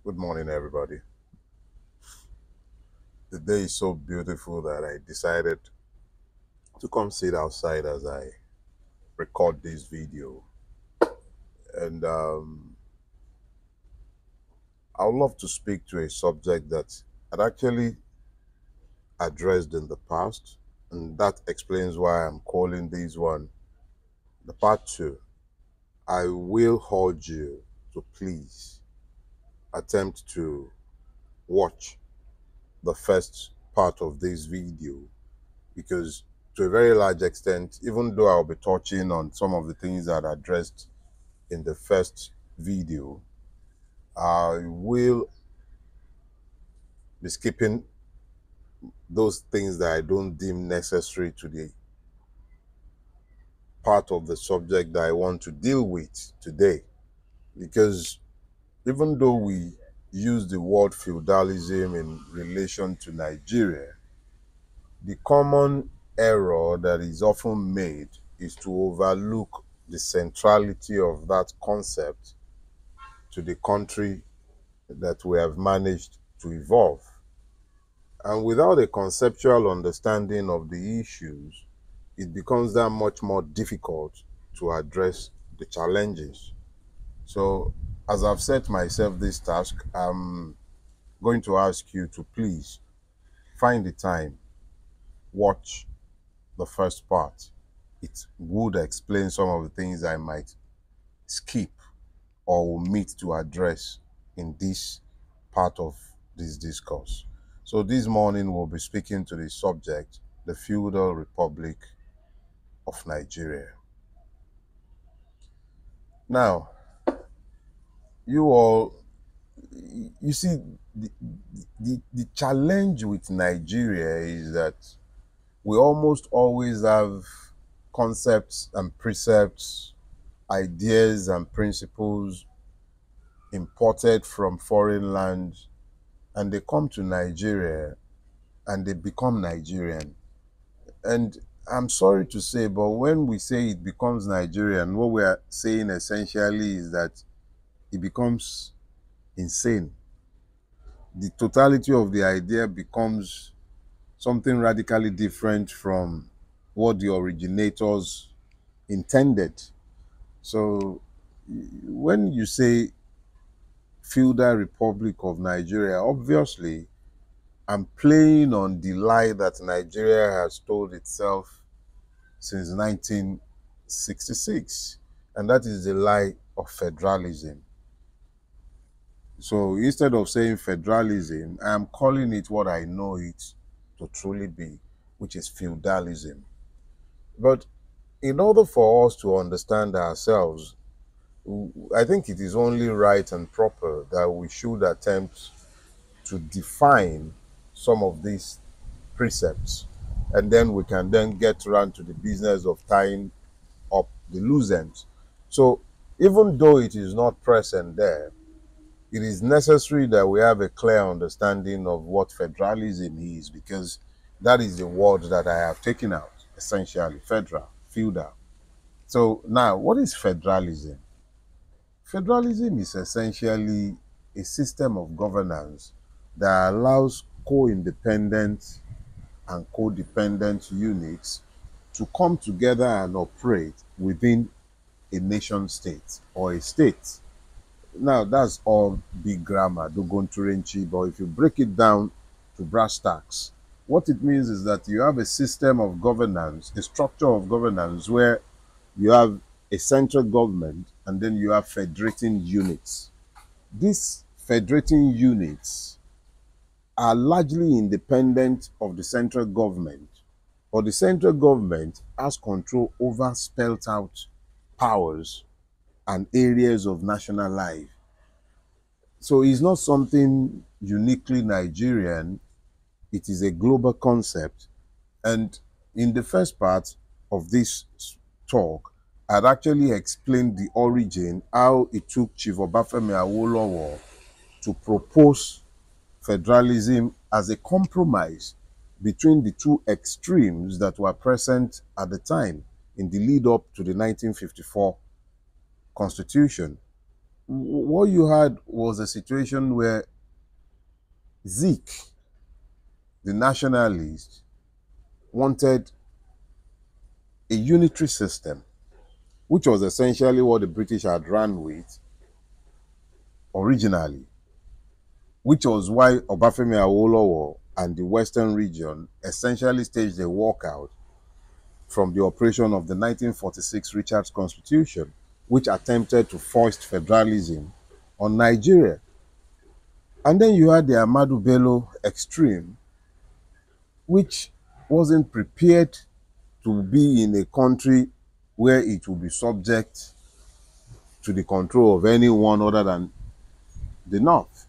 Good morning, everybody. The day is so beautiful that I decided to come sit outside as I record this video. And I would love to speak to a subject that I'd actually addressed in the past. And that explains why I'm calling this one the part two. I will urge you to please attempt to watch the first part of this video because to a very large extent, even though I'll be touching on some of the things that are addressed in the first video, I will be skipping those things that I don't deem necessary to the part of the subject that I want to deal with today. Because even though we use the word feudalism in relation to Nigeria, the common error that is often made is to overlook the centrality of that concept to the country that we have managed to evolve. And without a conceptual understanding of the issues, it becomes that much more difficult to address the challenges. So, as I've set myself this task, I'm going to ask you to please find the time, watch the first part. It would explain some of the things I might skip or omit to address in this part of this discourse. So this morning we'll be speaking to the subject, the Feudal Republic of Nigeria. Now, you all, you see, the challenge with Nigeria is that we almost always have concepts and precepts, ideas and principles imported from foreign lands, and they come to Nigeria and they become Nigerian. And I'm sorry to say, but when we say it becomes Nigerian, what we are saying essentially is that it becomes insane. The totality of the idea becomes something radically different from what the originators intended. So when you say Feudal Republic of Nigeria, obviously I'm playing on the lie that Nigeria has told itself since 1966, and that is the lie of federalism. So instead of saying federalism, I'm calling it what I know it to truly be, which is feudalism. But in order for us to understand ourselves, I think it is only right and proper that we should attempt to define some of these precepts, and then we can then get around to the business of tying up the loose ends. So even though it is not present there, it is necessary that we have a clear understanding of what federalism is, because that is the word that I have taken out, essentially, federal, feudal. So now, what is federalism? Federalism is essentially a system of governance that allows co-independent and codependent units to come together and operate within a nation state or a state. Now, that's all big grammar, Dogonturenchi, but if you break it down to brass tacks, what it means is that you have a system of governance, a structure of governance where you have a central government and then you have federating units. These federating units are largely independent of the central government, but the central government has control over spelt out powers and areas of national life. So it's not something uniquely Nigerian, it is a global concept. And in the first part of this talk, I'd actually explained the origin, how it took Chief Obafemi Awolowo to propose federalism as a compromise between the two extremes that were present at the time in the lead up to the 1954 constitution. what you had was a situation where Zeke, the nationalist, wanted a unitary system, which was essentially what the British had run with originally, which was why Obafemi Awolowo and the Western region essentially staged a walkout from the operation of the 1946 Richards Constitution, which attempted to foist federalism on Nigeria. And then you had the Ahmadu Bello extreme, which wasn't prepared to be in a country where it would be subject to the control of anyone other than the North.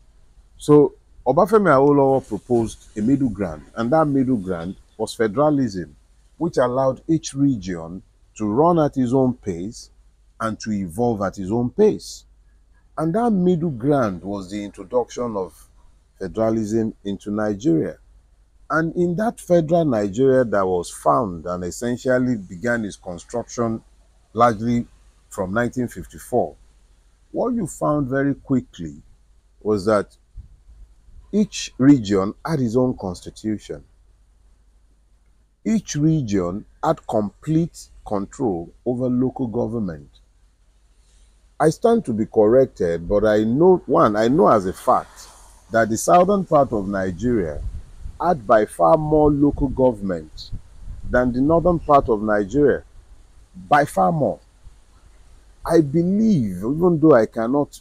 So Obafemi Awolowo proposed a middle ground, and that middle ground was federalism, which allowed each region to run at its own pace and to evolve at its own pace. And that middle ground was the introduction of federalism into Nigeria. And in that federal Nigeria that was found and essentially began its construction largely from 1954, what you found very quickly was that each region had its own constitution. Each region had complete control over local government. I stand to be corrected, but I know as a fact that the southern part of Nigeria had by far more local government than the northern part of Nigeria. By far more. I believe, even though I cannot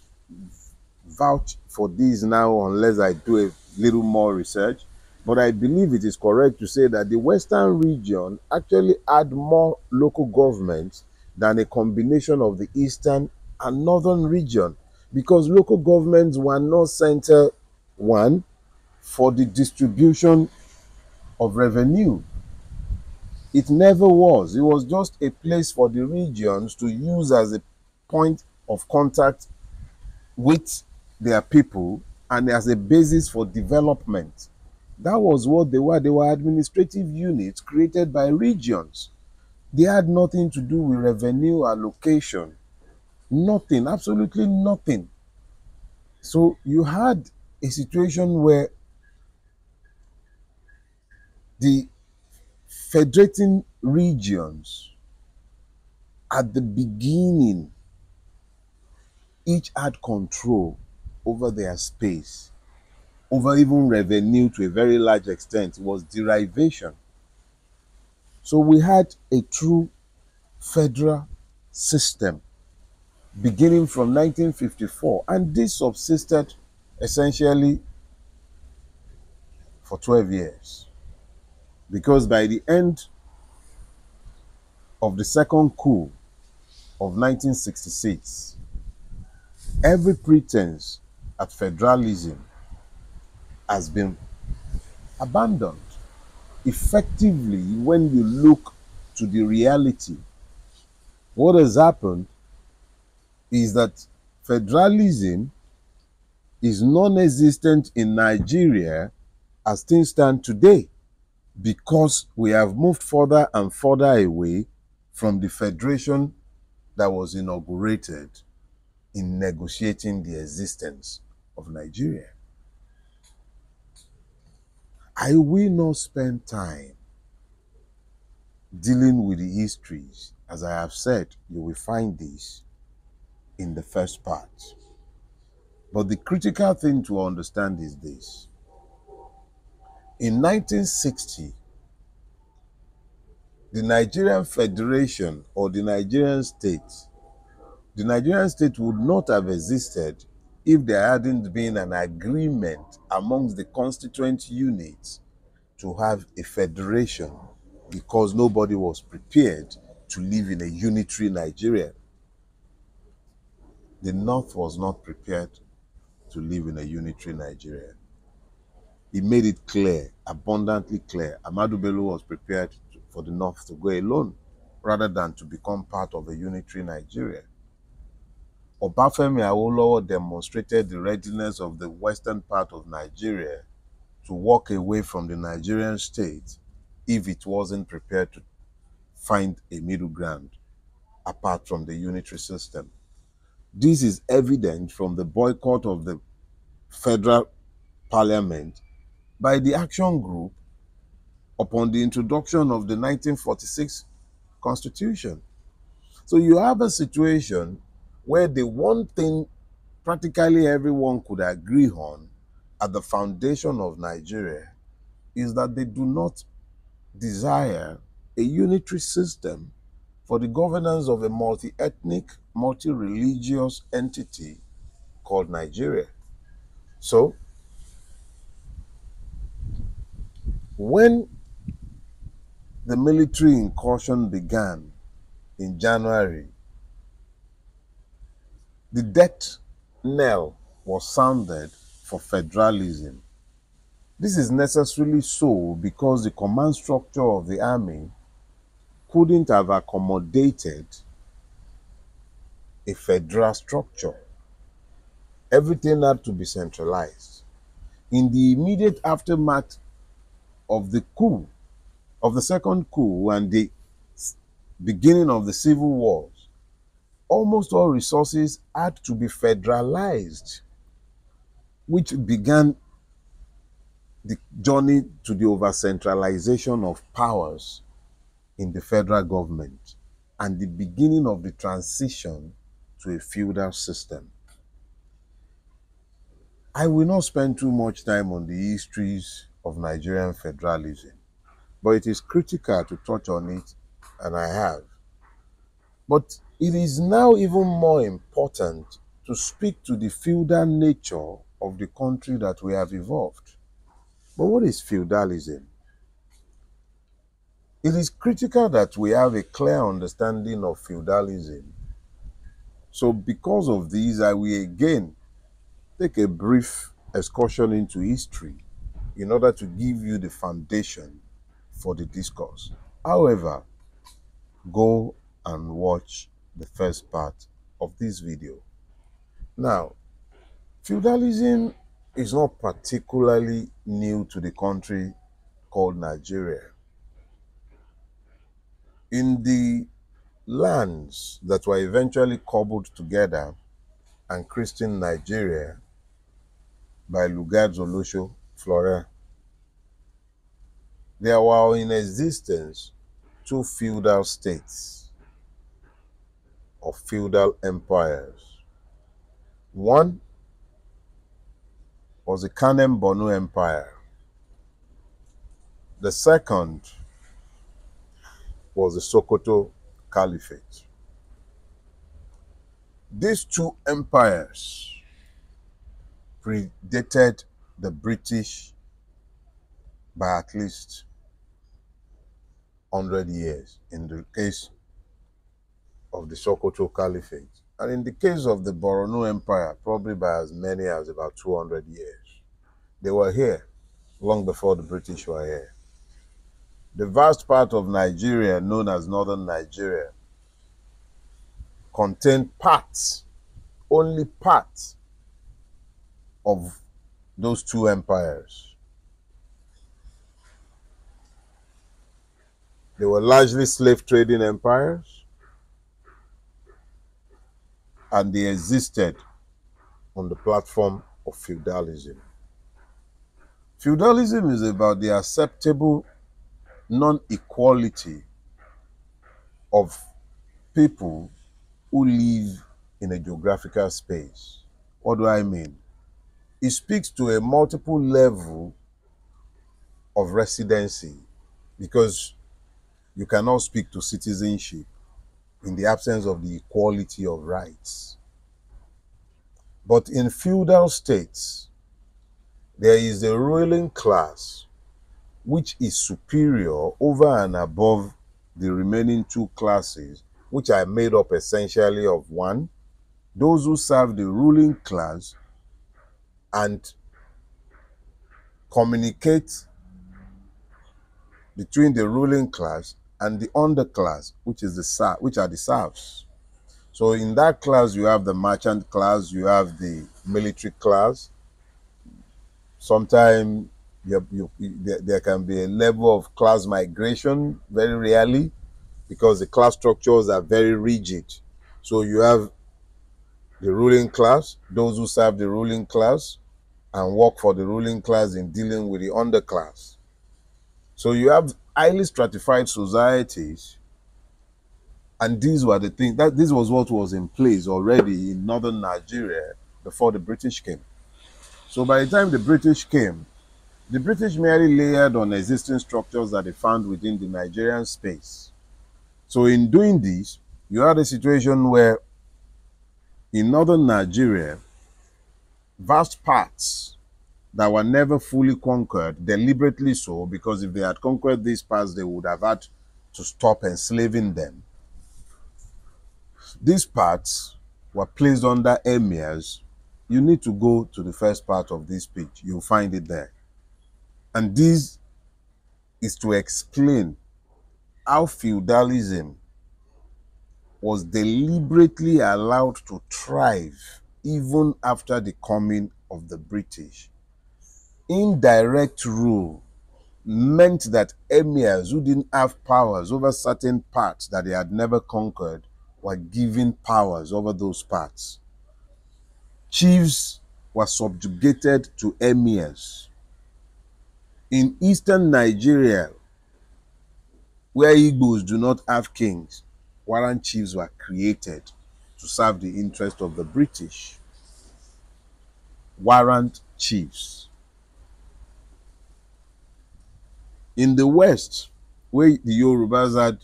vouch for this now unless I do a little more research, but I believe it is correct to say that the western region actually had more local governments than a combination of the eastern and northern region, because local governments were not center one for the distribution of revenue. It never was. It was just a place for the regions to use as a point of contact with their people and as a basis for development. That was what they were. They were administrative units created by regions. They had nothing to do with revenue allocation. Nothing, absolutely nothing. So you had a situation where the federating regions at the beginning each had control over their space, over even revenue to a very large extent. It was derivation. So we had a true federal system beginning from 1954, and this subsisted essentially for 12 years. Because by the end of the second coup of 1966, every pretense at federalism has been abandoned. Effectively, when you look to the reality, what has happened is that federalism is non-existent in Nigeria as things stand today, because we have moved further and further away from the federation that was inaugurated in negotiating the existence of Nigeria. I will not spend time dealing with the histories. As I have said, you will find this in the first part. But the critical thing to understand is this. In 1960, the Nigerian Federation or the Nigerian state would not have existed if there hadn't been an agreement amongst the constituent units to have a federation, because nobody was prepared to live in a unitary Nigeria. The North was not prepared to live in a unitary Nigeria. He made it clear, abundantly clear. Ahmadu Bello was prepared for the North to go alone rather than to become part of a unitary Nigeria. Obafemi Awolowo demonstrated the readiness of the western part of Nigeria to walk away from the Nigerian state if it wasn't prepared to find a middle ground apart from the unitary system. This is evident from the boycott of the federal parliament by the action group upon the introduction of the 1946 constitution. So you have a situation where the one thing practically everyone could agree on at the foundation of Nigeria is that they do not desire a unitary system for the governance of a multi-ethnic, multi-religious entity called Nigeria. So when the military incursion began in January, the death knell was sounded for federalism. This is necessarily so because the command structure of the army couldn't have accommodated a federal structure. Everything had to be centralized. In the immediate aftermath of the coup, of the second coup and the beginning of the civil wars, almost all resources had to be federalized, which began the journey to the over-centralization of powers in the federal government and the beginning of the transition to a feudal system. I will not spend too much time on the histories of Nigerian federalism, but it is critical to touch on it, and I have. But it is now even more important to speak to the feudal nature of the country that we have evolved. But what is feudalism? It is critical that we have a clear understanding of feudalism. So because of these, I will again take a brief excursion into history in order to give you the foundation for the discourse. However, go and watch the first part of this video. Now, feudalism is not particularly new to the country called Nigeria. In the lands that were eventually cobbled together and christened Nigeria by Lugard Zolosho Flora, there were in existence two feudal states or feudal empires. One was the Kanem Borno Empire. The second was the Sokoto Caliphate. These two empires predated the British by at least 100 years in the case of the Sokoto Caliphate. And in the case of the Borno Empire, probably by as many as about 200 years. They were here long before the British were here. The vast part of Nigeria, known as Northern Nigeria, contained parts, only parts of those two empires. They were largely slave trading empires, and they existed on the platform of feudalism. Feudalism is about the acceptable non-equality of people who live in a geographical space. What do I mean? It speaks to a multiple level of residency, because you cannot speak to citizenship in the absence of the equality of rights. But in feudal states, there is a ruling class which is superior over and above the remaining two classes, which are made up essentially of one, those who serve the ruling class and communicate between the ruling class and the underclass, which are the serfs. So in that class, you have the merchant class, you have the military class. Sometimes there can be a level of class migration, very rarely, because the class structures are very rigid. So you have the ruling class, those who serve the ruling class, and work for the ruling class in dealing with the underclass. So you have highly stratified societies, and these were the things that this was what was in place already in northern Nigeria before the British came. So by the time the British came, the British merely layered on existing structures that they found within the Nigerian space. So in doing this, you had a situation where in northern Nigeria, vast parts that were never fully conquered, deliberately so, because if they had conquered these parts, they would have had to stop enslaving them. These parts were placed under emirs. You need to go to the first part of this speech. You'll find it there. And this is to explain how feudalism was deliberately allowed to thrive even after the coming of the British. Indirect rule meant that emirs who didn't have powers over certain parts that they had never conquered were given powers over those parts. Chiefs were subjugated to emirs. In eastern Nigeria, where Igbos do not have kings, warrant chiefs were created to serve the interest of the British. Warrant chiefs. In the West, where the Yorubas had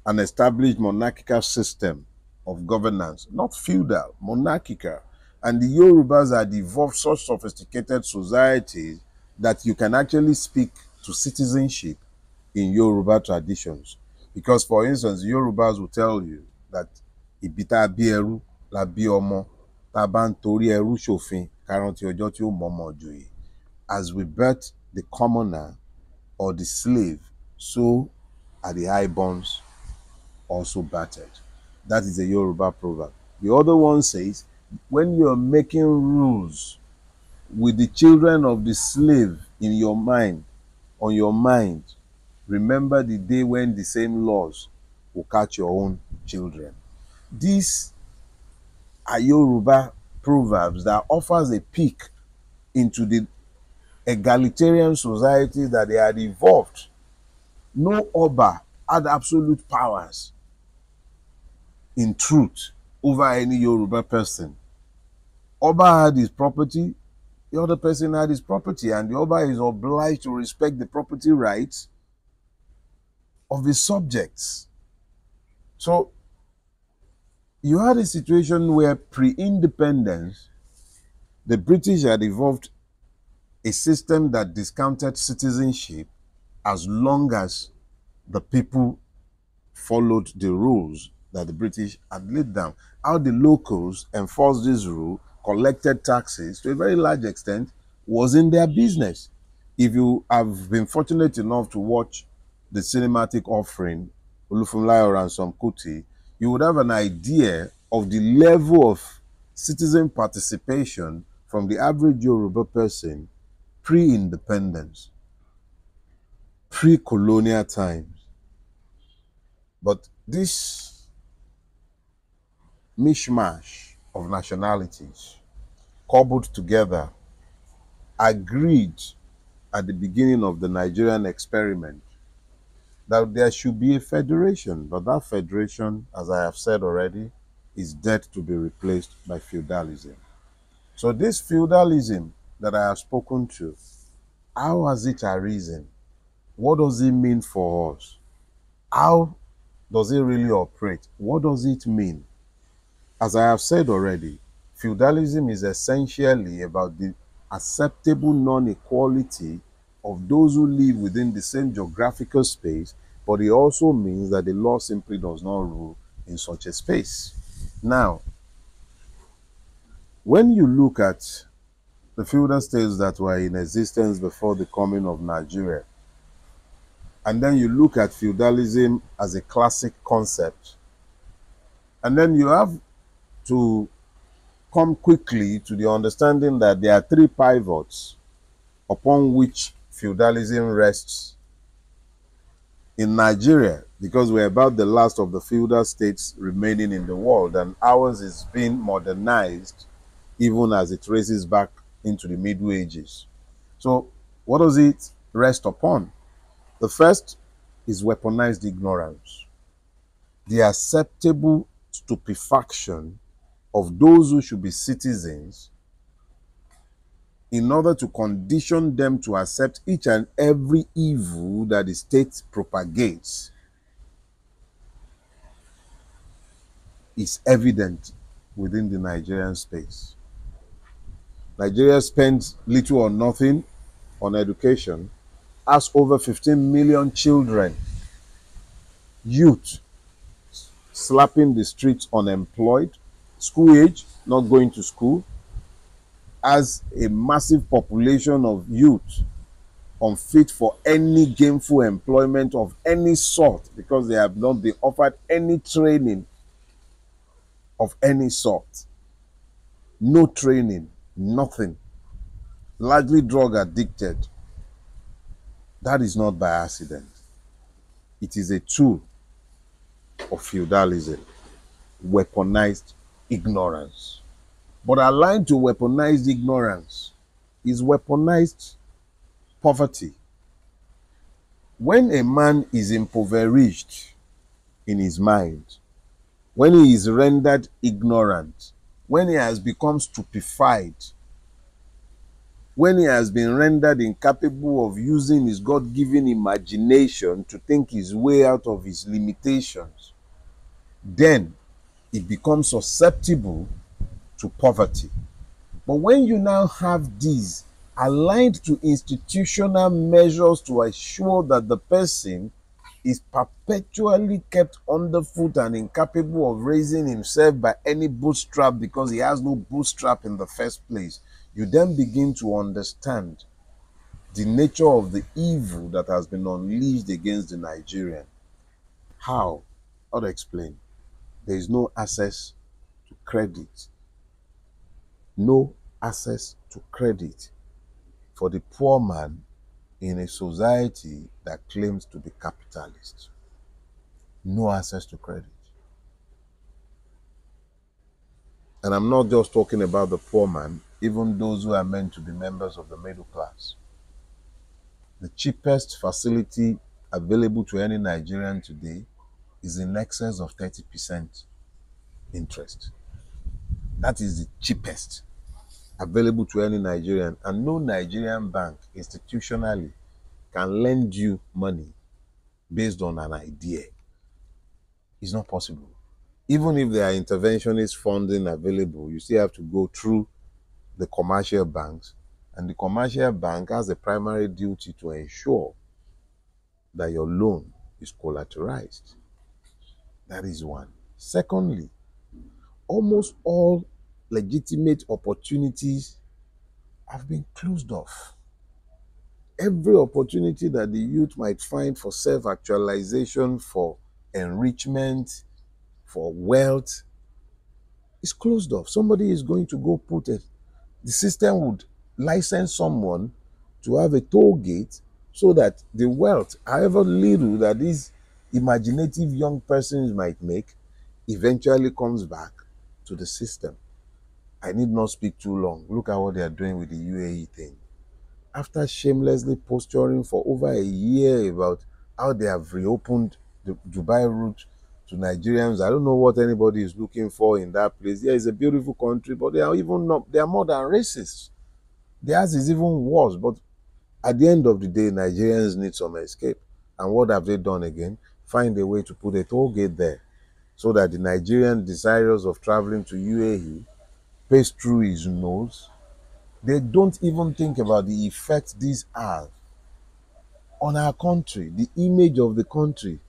an established monarchical system of governance, not feudal, monarchical, and the Yorubas had evolved such sophisticated societies that you can actually speak to citizenship in Yoruba traditions. Because, for instance, Yorubas will tell you that Ibita Bieru la Biomo, Taban Tori Eru Shofin, Karanti Ojoti Momo Joye. As we birth the commoner or the slave, so are the highborns also battered. That is a Yoruba proverb. The other one says, when you're making rules with the children of the slave in your mind, on your mind, remember the day when the same laws will catch your own children. These are Yoruba proverbs that offers a peek into the egalitarian society that they had evolved. No Oba had absolute powers in truth over any Yoruba person. Oba had his property, the other person had his property, and the Oba is obliged to respect the property rights of his subjects. So you had a situation where pre-independence, the British had evolved a system that discounted citizenship as long as the people followed the rules that the British had laid down. How the locals enforced this rule, collected taxes to a very large extent, was in their business. If you have been fortunate enough to watch the cinematic offering, Olufunlayo Ransom Kuti, you would have an idea of the level of citizen participation from the average Yoruba person pre-independence, pre-colonial times. But this mishmash of nationalities cobbled together agreed at the beginning of the Nigerian experiment that there should be a federation, but that federation, as I have said already, is dead to be replaced by feudalism. So this feudalism that I have spoken to, how has it arisen? What does it mean for us? How does it really operate? What does it mean? As I have said already, feudalism is essentially about the acceptable non-equality of those who live within the same geographical space, but it also means that the law simply does not rule in such a space. Now, when you look at the feudal states that were in existence before the coming of Nigeria, and then you look at feudalism as a classic concept, and then you have to come quickly to the understanding that there are three pivots upon which feudalism rests In Nigeria, because we're about the last of the feudal states remaining in the world, and ours is being modernized even as it races back into the Middle Ages. So, what does it rest upon? The first is weaponized ignorance, the acceptable stupefaction of those who should be citizens in order to condition them to accept each and every evil that the state propagates is evident within the Nigerian space. Nigeria spends little or nothing on education, has over 15 million children, youth slapping the streets unemployed, school age, not going to school, has a massive population of youth unfit for any gainful employment of any sort because they have not been offered any training of any sort. No training, nothing. Largely drug addicted. That is not by accident. It is a tool of feudalism, weaponized ignorance. But aligned to weaponized ignorance is weaponized poverty. When a man is impoverished in his mind, when he is rendered ignorant, when he has become stupefied, when he has been rendered incapable of using his God-given imagination to think his way out of his limitations, then he becomes susceptible to poverty. But when you now have these aligned to institutional measures to assure that the person is perpetually kept underfoot and incapable of raising himself by any bootstrap because he has no bootstrap in the first place, you then begin to understand the nature of the evil that has been unleashed against the Nigerian. How? How to explain? There is no access to credit. No access to credit for the poor man in a society that claims to be capitalist. No access to credit. And I'm not just talking about the poor man, even those who are meant to be members of the middle class. The cheapest facility available to any Nigerian today is in excess of 30% interest. That is the cheapest available to any Nigerian, and no Nigerian bank institutionally can lend you money based on an idea. It's not possible. Even if there are interventionist funding available, you still have to go through the commercial banks, and the commercial bank has a primary duty to ensure that your loan is collateralized. That is one. Secondly, almost all legitimate opportunities have been closed off. Every opportunity that the youth might find for self-actualization, for enrichment, for wealth, is closed off. Somebody is going to go put it. The system would license someone to have a toll gate so that the wealth, however little that these imaginative young persons might make, eventually comes back to the system. I need not speak too long. Look at what they are doing with the UAE thing. After shamelessly posturing for over a year about how they have reopened the Dubai route to Nigerians, I don't know what anybody is looking for in that place. Yeah, it's a beautiful country, but they are more than racist. Theirs is even worse. But at the end of the day, Nigerians need some escape. And what have they done again? Find a way to put a toll gate there so that the Nigerian desirous of traveling to UAE pays through his nose. They don't even think about the effect these have on our country, the image of the country.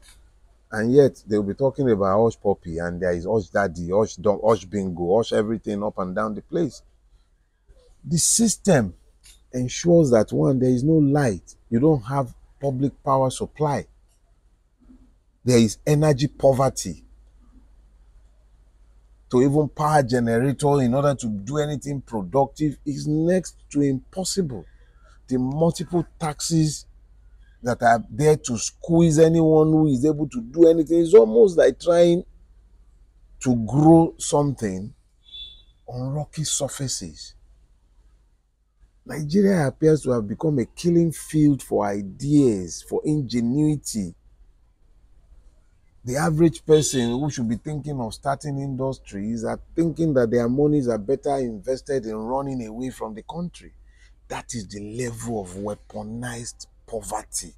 And yet they'll be talking about Hush Puppy, and there is Hush Daddy, Hush Dog, Hush Bingo, Hush everything up and down the place. The system ensures that, one, there is no light. You don't have public power supply. There is energy poverty. To even power generator in order to do anything productive is next to impossible. The multiple taxes that are there to squeeze anyone who is able to do anything. It's almost like trying to grow something on rocky surfaces. Nigeria appears to have become a killing field for ideas, for ingenuity. The average person who should be thinking of starting industries are thinking that their monies are better invested in running away from the country. That is the level of weaponized poverty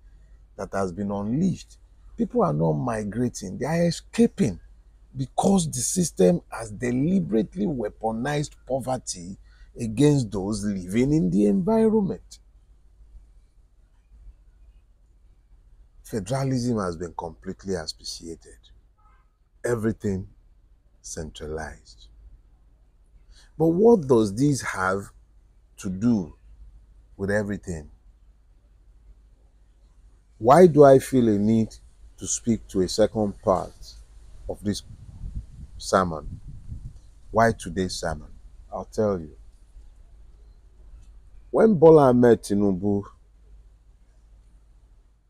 that has been unleashed. People are not migrating, they are escaping because the system has deliberately weaponized poverty against those living in the environment. Federalism has been completely asphyxiated. Everything centralized. But what does this have to do with everything? Why do I feel a need to speak to a second part of this sermon? Why today's sermon? I'll tell you. When Bola Ahmed Tinubu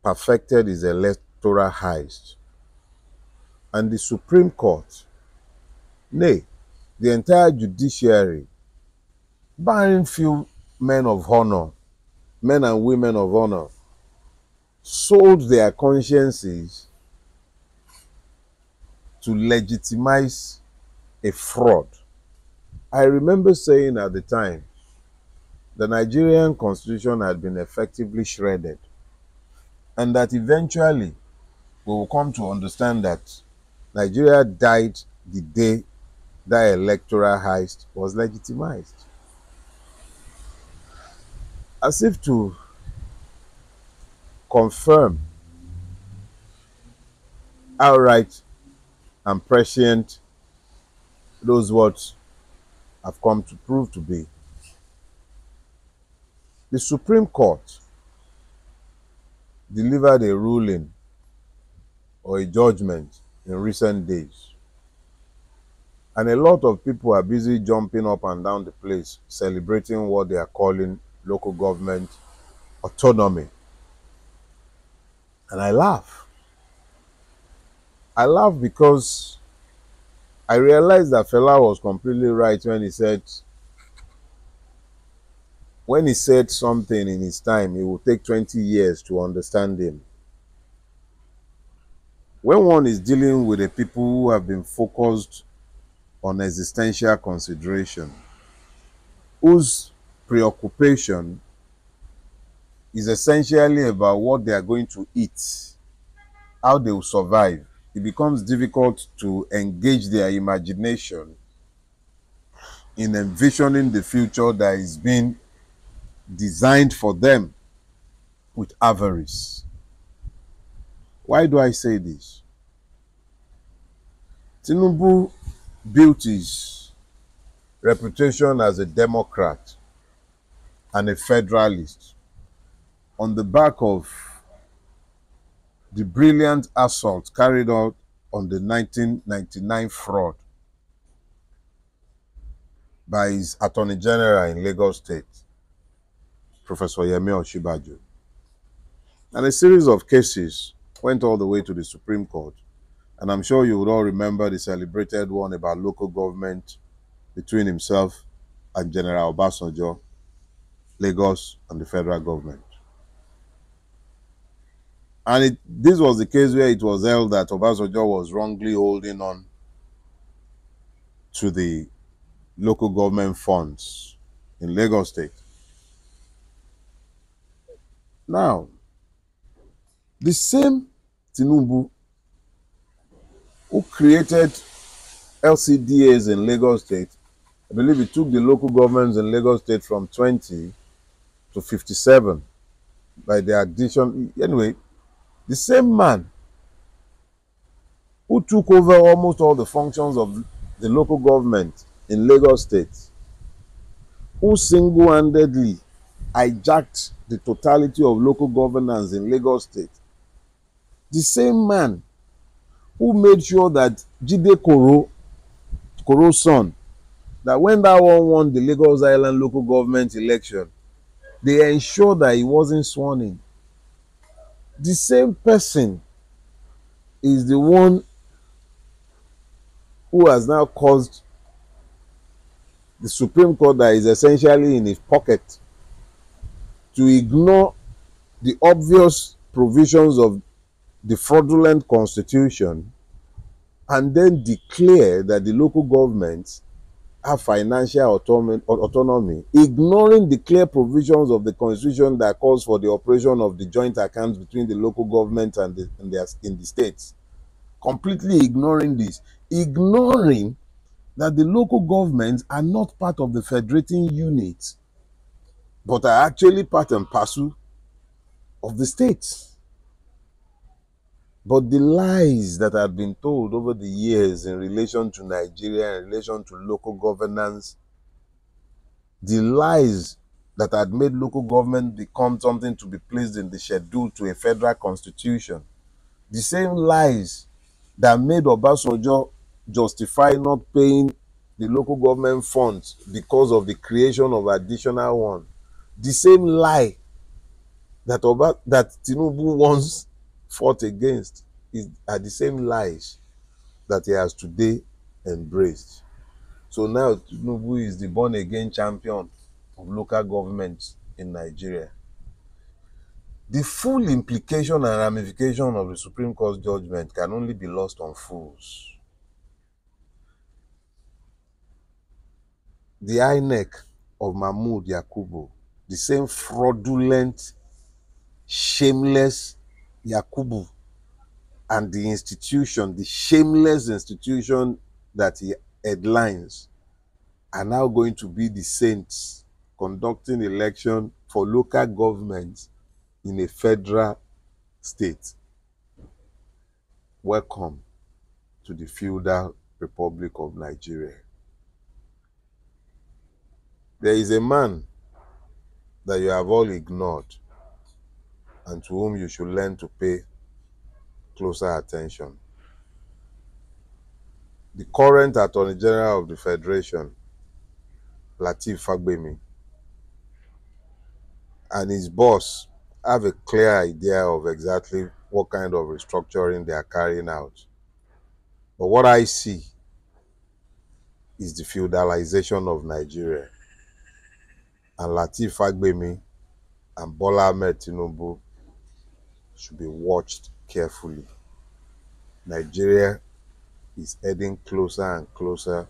perfected his electoral heist, and the Supreme Court, nay, the entire judiciary, barring few men of honor, men and women of honor, sold their consciences to legitimize a fraud. I remember saying at the time, the Nigerian constitution had been effectively shredded, and that eventually we will come to understand that Nigeria died the day that electoral heist was legitimized. As if to confirm outright and prescient those words have come to prove to be. The Supreme Court delivered a ruling or a judgment in recent days, and a lot of people are busy jumping up and down the place celebrating what they are calling local government autonomy. And I laugh. I laugh because I realized that Fela was completely right when he said something in his time, it will take 20 years to understand him. When one is dealing with the people who have been focused on existential consideration, whose preoccupation is essentially about what they are going to eat, how they will survive, it becomes difficult to engage their imagination in envisioning the future that is being designed for them with avarice. Why do I say this? Tinubu built his reputation as a Democrat and a Federalist on the back of the brilliant assault carried out on the 1999 fraud by his Attorney General in Lagos State, Professor Yemi Osinbajo. And a series of cases went all the way to the Supreme Court. And I'm sure you would all remember the celebrated one about local government between himself and General Obasanjo, Lagos, and the federal government. And this was the case where it was held that Obasanjo was wrongly holding on to the local government funds in Lagos State. Now, the same Tinubu who created LCDAs in Lagos State, I believe he took the local governments in Lagos State from 20 to 57 by the addition. Anyway, the same man who took over almost all the functions of the local government in Lagos State, who single-handedly hijacked the totality of local governance in Lagos State, the same man who made sure that Jide Koro's son, that when that one won the Lagos Island local government election, they ensured that he wasn't sworn in. The same person is the one who has now caused the Supreme Court, that is essentially in his pocket, to ignore the obvious provisions of the fraudulent constitution and then declare that the local governments have financial autonomy, ignoring the clear provisions of the constitution that calls for the operation of the joint accounts between the local government and in the states. Completely ignoring this, ignoring that the local governments are not part of the federating unit, but are actually part and parcel of the states. But the lies that have been told over the years in relation to Nigeria, in relation to local governance, the lies that had made local government become something to be placed in the schedule to a federal constitution, the same lies that made Obasanjo justify not paying the local government funds because of the creation of additional one, the same lie that Tinubu once fought against are the same lies that he has today embraced. So now Tinubu is the born-again champion of local governments in Nigeria. The full implication and ramification of the Supreme Court's judgment can only be lost on fools. The INEC of Mahmood Yakubu, the same fraudulent, shameless Yakubu, and the institution, the shameless institution that he headlines, are now going to be the saints conducting election for local governments in a federal state. Welcome to the feudal Republic of Nigeria. There is a man that you have all ignored and to whom you should learn to pay closer attention. The current Attorney General of the Federation, Lateef Fagbemi, and his boss have a clear idea of exactly what kind of restructuring they are carrying out. But what I see is the feudalization of Nigeria. And Lateef Fagbemi and Bola Ahmed Tinubu should be watched carefully. Nigeria is heading closer and closer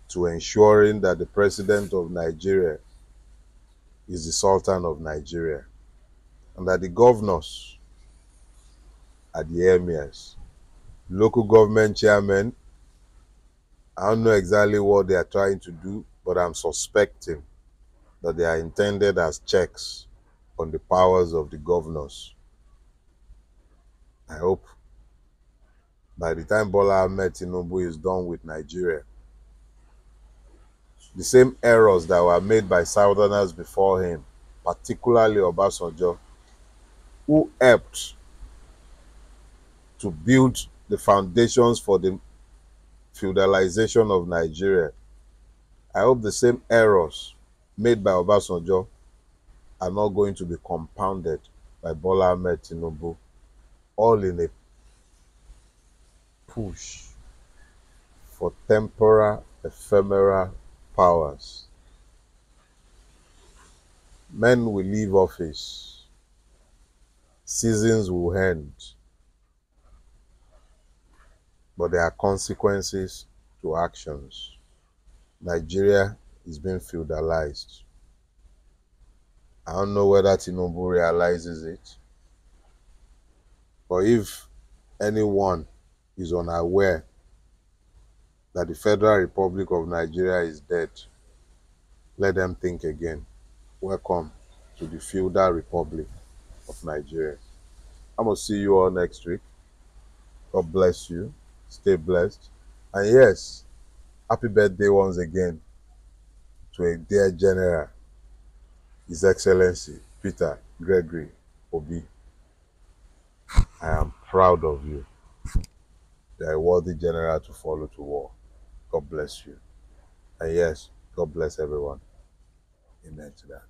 to ensuring that the president of Nigeria is the Sultan of Nigeria, and that the governors are the emirs. Local government chairmen, I don't know exactly what they are trying to do, but I'm suspecting that they are intended as checks on the powers of the governors. I hope by the time Bola Ahmed Tinubu is done with Nigeria, the same errors that were made by Southerners before him, particularly Obasanjo, who helped to build the foundations for the feudalization of Nigeria, I hope the same errors made by Obasanjo are not going to be compounded by Bola Ahmed Tinubu, all in a push for temporal, ephemeral powers. Men will leave office, seasons will end, but there are consequences to actions. Nigeria is being feudalized. I don't know whether Tinubu realizes it, but if anyone is unaware that the Federal Republic of Nigeria is dead, let them think again. Welcome to the feudal Republic of Nigeria. I'm going to see you all next week. God bless you. Stay blessed. And yes, happy birthday once again to a dear General, His Excellency Peter Gregory Obi. I am proud of you. You are a worthy general to follow to war. God bless you. And yes, God bless everyone. Amen to that.